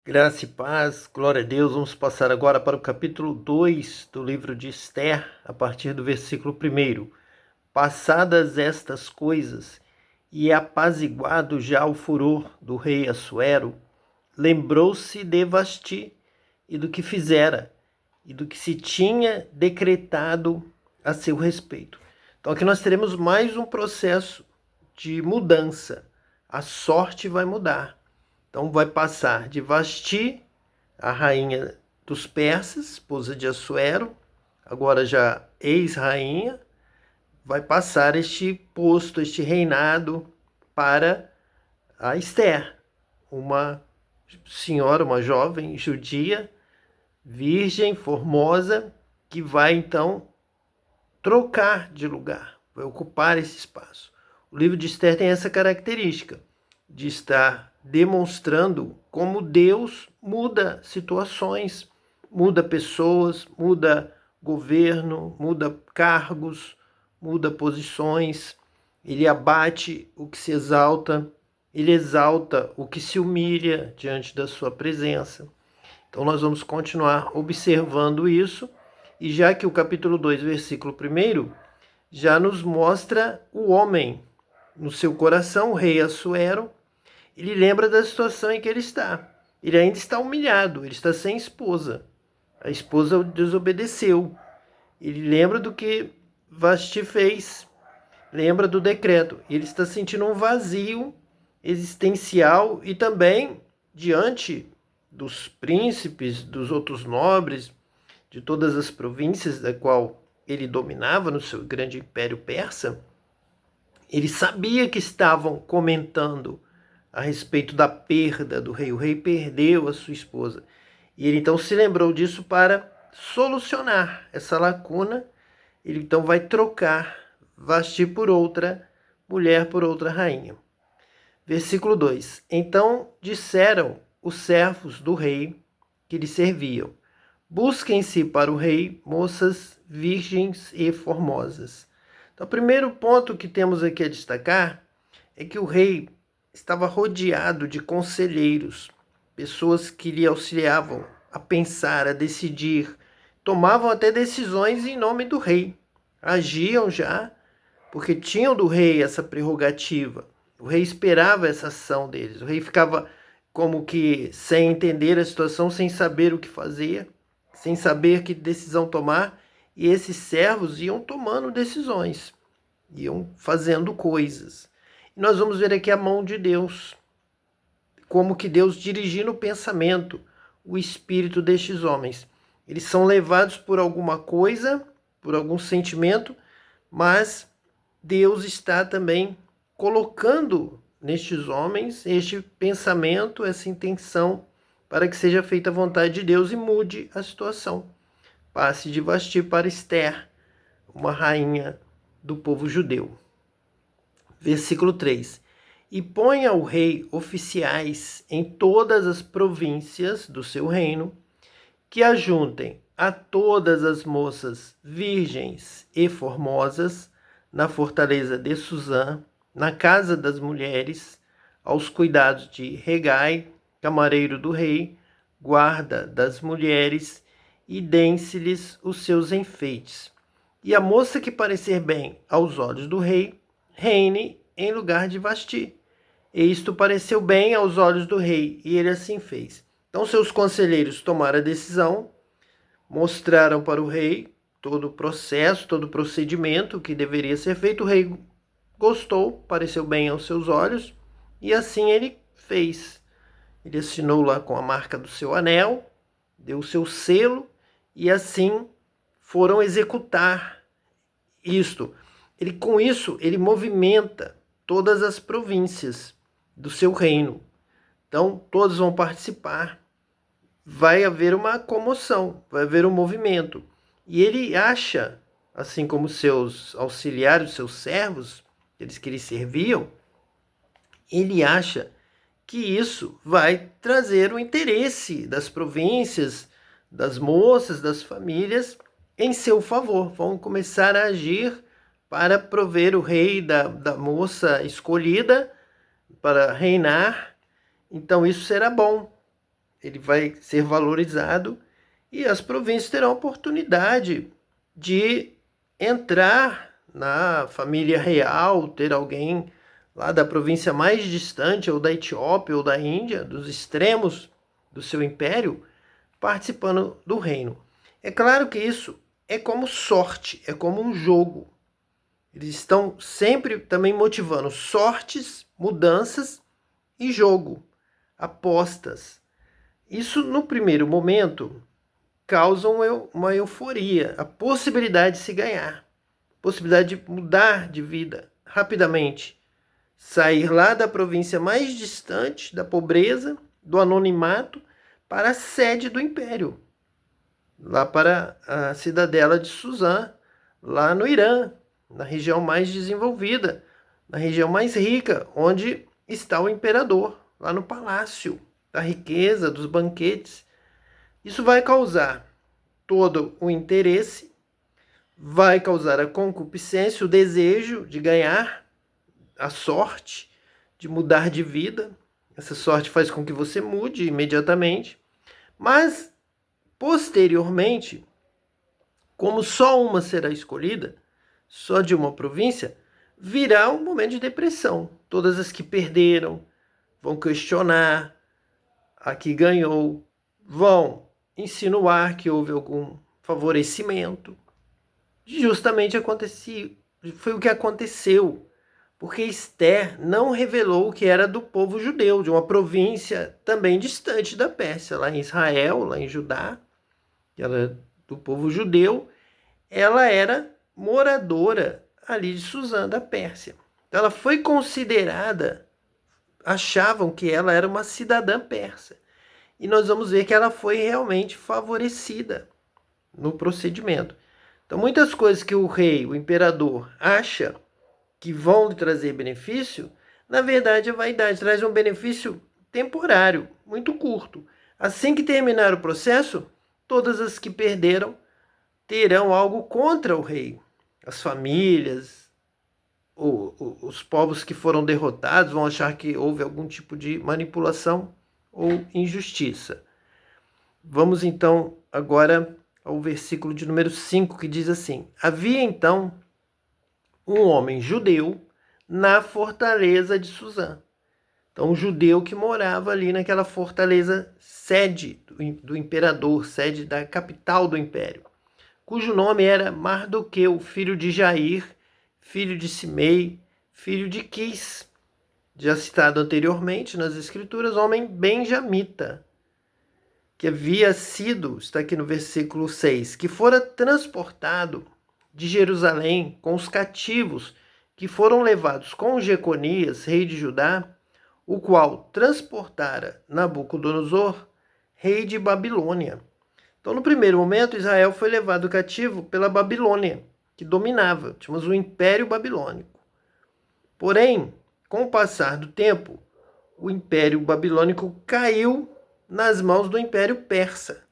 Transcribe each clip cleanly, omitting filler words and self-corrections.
Graça e paz, glória a Deus. Vamos passar agora para o capítulo 2 do livro de Esther, a partir do versículo 1. Passadas estas coisas, e apaziguado já o furor do rei Assuero, lembrou-se de Vasti e do que fizera, e do que se tinha decretado a seu respeito. Então aqui nós teremos mais um processo de mudança. A sorte vai mudar. Então vai passar de Vasti, a rainha dos persas, esposa de Assuero, agora já ex-rainha, vai passar este posto, este reinado para a Esther, uma senhora, uma jovem judia, virgem, formosa, que vai então trocar de lugar, vai ocupar esse espaço. O livro de Esther tem essa característica de estar demonstrando como Deus muda situações, muda pessoas, muda governo, muda cargos, muda posições. Ele abate o que se exalta, ele exalta o que se humilha diante da sua presença. Então nós vamos continuar observando isso, e já que o capítulo 2, versículo 1, já nos mostra o homem no seu coração, o rei Assuero. Ele lembra da situação em que ele está. Ele ainda está humilhado, ele está sem esposa. A esposa o desobedeceu. Ele lembra do que Vasti fez, lembra do decreto. Ele está sentindo um vazio existencial e também diante dos príncipes, dos outros nobres, de todas as províncias da qual ele dominava no seu grande império persa. Ele sabia que estavam comentando a respeito da perda do rei. O rei perdeu a sua esposa. E ele então se lembrou disso para solucionar essa lacuna. Ele então vai trocar Vasti por outra mulher, por outra rainha. Versículo 2. Então disseram os servos do rei que lhe serviam: busquem-se para o rei moças virgens e formosas. Então, o primeiro ponto que temos aqui a destacar é que o rei estava rodeado de conselheiros, pessoas que lhe auxiliavam a pensar, a decidir, tomavam até decisões em nome do rei, agiam já, porque tinham do rei essa prerrogativa. O rei esperava essa ação deles. O rei ficava como que sem entender a situação, sem saber o que fazer, sem saber que decisão tomar, e esses servos iam tomando decisões, iam fazendo coisas. E nós vamos ver aqui a mão de Deus, como que Deus dirigindo o pensamento, o espírito destes homens. Eles são levados por alguma coisa, por algum sentimento, mas Deus está também colocando nestes homens este pensamento, essa intenção, para que seja feita a vontade de Deus e mude a situação. Passe de Vasti para Esther, uma rainha do povo judeu. Versículo 3. E ponha o rei oficiais em todas as províncias do seu reino, que ajuntem a todas as moças virgens e formosas na fortaleza de Suzã, na casa das mulheres, aos cuidados de Regai, camareiro do rei, guarda das mulheres, e dêem-se-lhes os seus enfeites. E a moça que parecer bem aos olhos do rei, reine em lugar de Vasti. E isto pareceu bem aos olhos do rei, e ele assim fez. Então seus conselheiros tomaram a decisão, mostraram para o rei todo o processo, todo o procedimento que deveria ser feito. O rei gostou, pareceu bem aos seus olhos, e assim ele fez. Ele assinou lá com a marca do seu anel, deu o seu selo, e assim foram executar isto. Com isso, ele movimenta todas as províncias do seu reino. Então, todos vão participar. Vai haver uma comoção, vai haver um movimento. E ele acha, assim como seus auxiliares, seus servos, aqueles que lhe serviam, ele acha que isso vai trazer o interesse das províncias, das moças, das famílias em seu favor. Vão começar a agir para prover o rei da moça escolhida para reinar. Então isso será bom. ele vai ser valorizado e as províncias terão a oportunidade de entrar na família real, ter alguém lá da província mais distante, ou da Etiópia, ou da Índia, dos extremos do seu império, participando do reino. É claro que isso é como sorte, é como um jogo. Eles estão sempre também motivando sortes, mudanças e jogo, apostas. Isso, no primeiro momento, causa uma euforia, a possibilidade de se ganhar, possibilidade de mudar de vida rapidamente, sair lá da província mais distante, da pobreza, do anonimato, para a sede do império, lá para a cidadela de Suzã, lá no Irã, na região mais desenvolvida, na região mais rica, onde está o imperador, lá no palácio, da riqueza, dos banquetes. Isso vai causar todo o interesse, vai causar a concupiscência, o desejo de ganhar, a sorte de mudar de vida. Essa sorte faz com que você mude imediatamente, mas posteriormente, como só uma será escolhida, só de uma província, virá um momento de depressão. Todas as que perderam vão questionar a que ganhou, vão insinuar que houve algum favorecimento. Justamente foi o que aconteceu, porque Esther não revelou que era do povo judeu, de uma província também distante da Pérsia, lá em Israel, lá em Judá, ela é do povo judeu, ela era moradora ali de Suzã, da Pérsia. Então ela foi considerada, achavam que ela era uma cidadã persa. E nós vamos ver que ela foi realmente favorecida no procedimento. Então muitas coisas que o rei, o imperador, acha que vão lhe trazer benefício, na verdade a vaidade traz um benefício temporário, muito curto. Assim que terminar o processo, todas as que perderam terão algo contra o rei. As famílias, os povos que foram derrotados vão achar que houve algum tipo de manipulação ou injustiça. Vamos então agora ao versículo de número 5, que diz assim: havia então um homem judeu na fortaleza de Suzã. Então, um judeu que morava ali naquela fortaleza, sede do imperador, sede da capital do império, cujo nome era Mardoqueu, filho de Jair, filho de Simei, filho de Quis, já citado anteriormente nas escrituras, homem benjamita, que havia sido, está aqui no versículo 6, que fora transportado de Jerusalém com os cativos que foram levados com Jeconias, rei de Judá, o qual transportara Nabucodonosor, rei de Babilônia. Então, no primeiro momento, Israel foi levado cativo pela Babilônia, que dominava, tínhamos o Império Babilônico. Porém, com o passar do tempo, o Império Babilônico caiu nas mãos do Império Persa.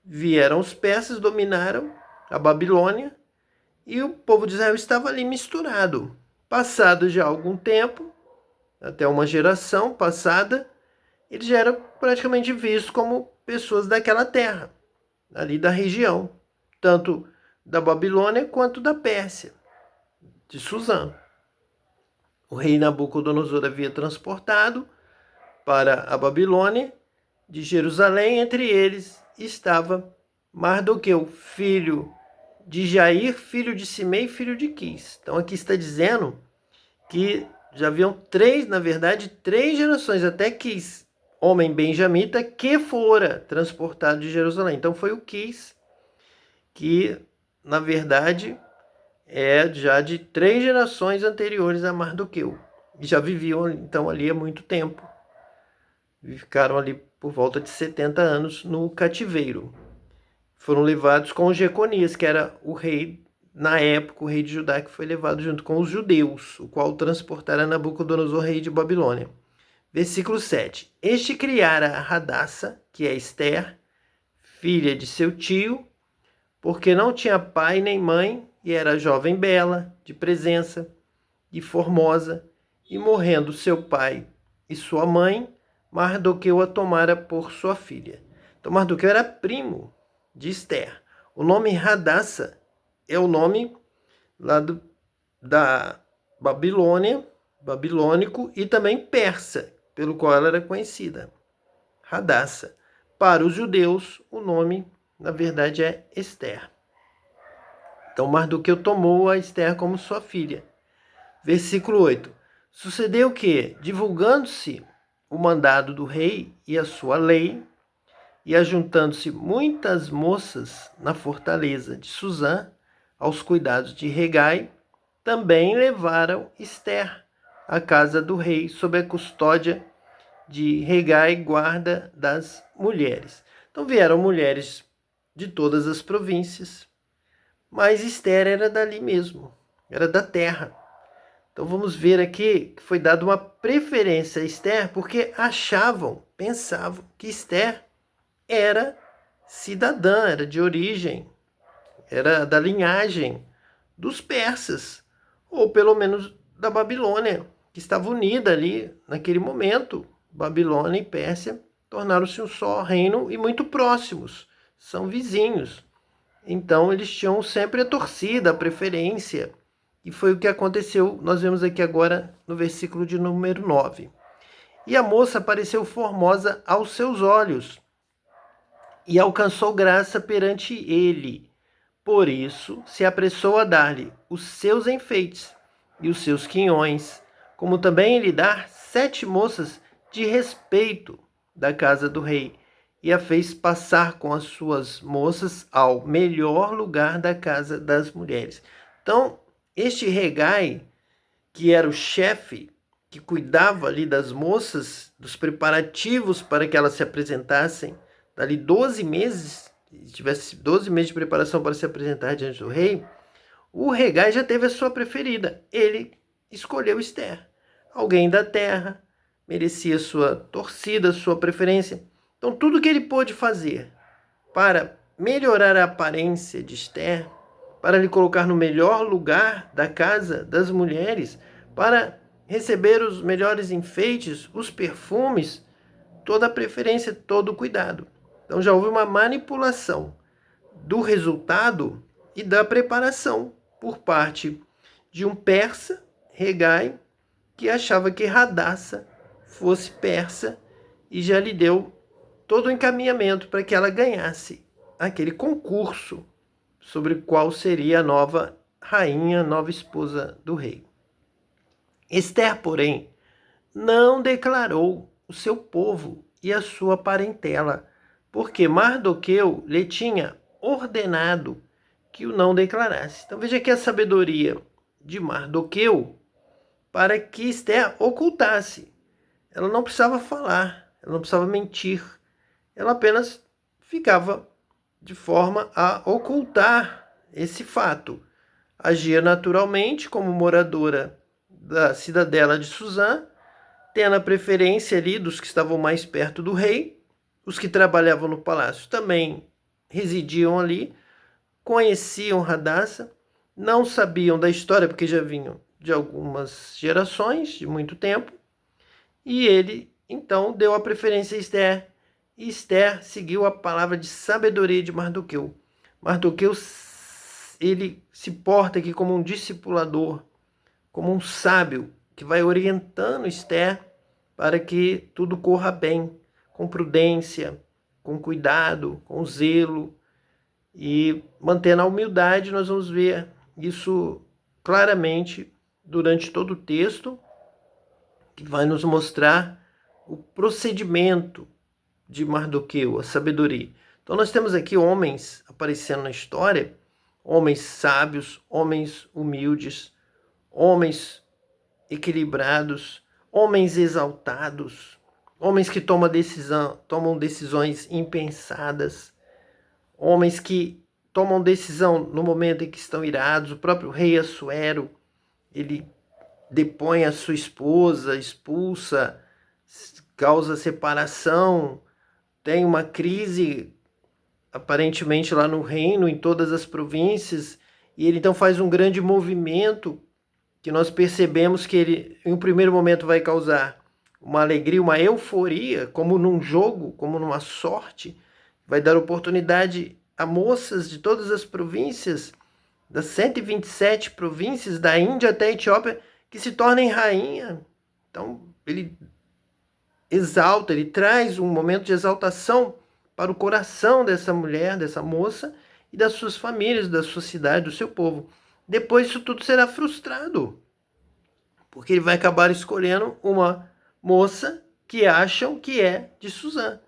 Vieram os persas, dominaram a Babilônia e o povo de Israel estava ali misturado. Passado já algum tempo, até uma geração passada, eles já eram praticamente vistos como pessoas daquela terra, ali da região, tanto da Babilônia quanto da Pérsia, de Suzã. O rei Nabucodonosor havia transportado para a Babilônia, de Jerusalém, entre eles estava Mardoqueu, filho de Jair, filho de Simei, filho de Quis. Então aqui está dizendo que já haviam três gerações, até Quis, homem benjamita, que fora transportado de Jerusalém. Então foi o Quis, que na verdade é já de 3 gerações anteriores a Mardoqueu. E já viviam então ali há muito tempo. Ficaram ali por volta de 70 anos no cativeiro. Foram levados com Jeconias, que era o rei, na época, o rei de Judá, que foi levado junto com os judeus, o qual transportara Nabucodonosor, rei de Babilônia. Versículo 7. Este criara a Radassa, que é Esther, filha de seu tio, porque não tinha pai nem mãe, e era jovem bela, de presença, e formosa, e morrendo seu pai e sua mãe, Mardoqueu a tomara por sua filha. Então Mardoqueu era primo de Esther. O nome Hadassa é o nome lá da Babilônia, babilônico e também persa, pelo qual ela era conhecida. Hadassa. Para os judeus, o nome, na verdade, é Esther. Então Mardoqueu tomou a Esther como sua filha. Versículo 8. Sucedeu que, divulgando-se o mandado do rei e a sua lei, e ajuntando-se muitas moças na fortaleza de Suzã, aos cuidados de Hegai, também levaram Esther à casa do rei, sob a custódia de Hegai, guarda das mulheres. Então vieram mulheres de todas as províncias, mas Esther era dali mesmo, era da terra. Então vamos ver aqui que foi dada uma preferência a Esther porque pensavam que Esther era cidadã, era de origem, era da linhagem dos persas, ou pelo menos da Babilônia, que estava unida ali naquele momento. Babilônia e Pérsia tornaram-se um só reino e muito próximos, são vizinhos. Então eles tinham sempre a torcida, a preferência, e foi o que aconteceu, nós vemos aqui agora no versículo de número 9. E a moça pareceu formosa aos seus olhos, e alcançou graça perante ele. Por isso se apressou a dar-lhe os seus enfeites e os seus quinhões, como também lhe dar 7 moças de respeito da casa do rei, e a fez passar com as suas moças ao melhor lugar da casa das mulheres. Então, este Hegai, que era o chefe, que cuidava ali das moças, dos preparativos para que elas se apresentassem, dali 12 meses, se tivesse 12 meses de preparação para se apresentar diante do rei, o Hegai já teve a sua preferida. Ele escolheu Esther, alguém da terra, merecia sua torcida, sua preferência. Então, tudo que ele pôde fazer para melhorar a aparência de Esther, para lhe colocar no melhor lugar da casa das mulheres, para receber os melhores enfeites, os perfumes, toda a preferência, todo o cuidado. Então, já houve uma manipulação do resultado e da preparação por parte de um persa, Hegai, que achava que Hadassa fosse persa e já lhe deu todo o encaminhamento para que ela ganhasse aquele concurso sobre qual seria a nova rainha, a nova esposa do rei. Esther, porém, não declarou o seu povo e a sua parentela, porque Mardoqueu lhe tinha ordenado que o não declarasse. Então veja aqui a sabedoria de Mardoqueu para que Esther ocultasse. Ela não precisava falar, ela não precisava mentir, ela apenas ficava de forma a ocultar esse fato. Agia naturalmente como moradora da cidadela de Suzã, tendo a preferência ali dos que estavam mais perto do rei. Os que trabalhavam no palácio também residiam ali, conheciam Hadassa, não sabiam da história porque já vinham de algumas gerações, de muito tempo, e ele então deu a preferência a Esther, e Esther seguiu a palavra de sabedoria de Mardoqueu. Mardoqueu, ele se porta aqui como um discipulador, como um sábio, que vai orientando Esther para que tudo corra bem, com prudência, com cuidado, com zelo, e mantendo a humildade. Nós vamos ver isso claramente durante todo o texto, que vai nos mostrar o procedimento de Mardoqueu, a sabedoria. Então nós temos aqui homens aparecendo na história, homens sábios, homens humildes, homens equilibrados, homens exaltados, homens que tomam decisões impensadas, homens que tomam decisão no momento em que estão irados. O próprio rei Assuero, ele depõe a sua esposa, expulsa, causa separação, tem uma crise aparentemente lá no reino, em todas as províncias, e ele então faz um grande movimento que nós percebemos que ele, em um primeiro momento, vai causar uma alegria, uma euforia, como num jogo, como numa sorte. Vai dar oportunidade a moças de todas as províncias, das 127 províncias, da Índia até a Etiópia, que se tornem rainha. Então, ele exalta, ele traz um momento de exaltação para o coração dessa mulher, dessa moça, e das suas famílias, da sua cidade, do seu povo. Depois isso tudo será frustrado, porque ele vai acabar escolhendo uma moça que acham que é de Suzã.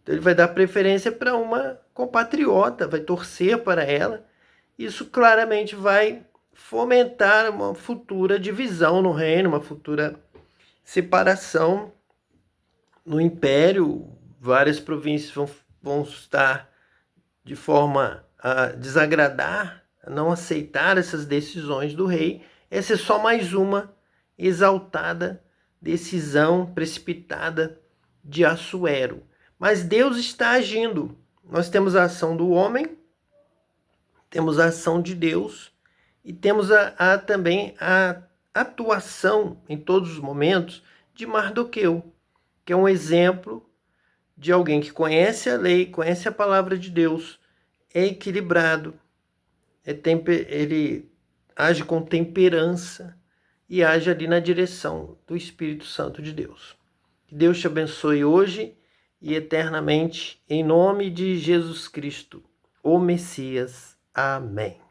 Então ele vai dar preferência para uma compatriota, vai torcer para ela. Isso claramente vai fomentar uma futura divisão no reino, uma futura separação no império. Várias províncias vão estar de forma a desagradar, a não aceitar essas decisões do rei. Essa é só mais uma exaltada decisão precipitada de Assuero. Mas Deus está agindo. Nós temos a ação do homem, temos a ação de Deus e temos também a atuação em todos os momentos de Mardoqueu, que é um exemplo de alguém que conhece a lei, conhece a palavra de Deus, é equilibrado, ele age com temperança e age ali na direção do Espírito Santo de Deus. Que Deus te abençoe hoje e eternamente, em nome de Jesus Cristo, o Messias. Amém.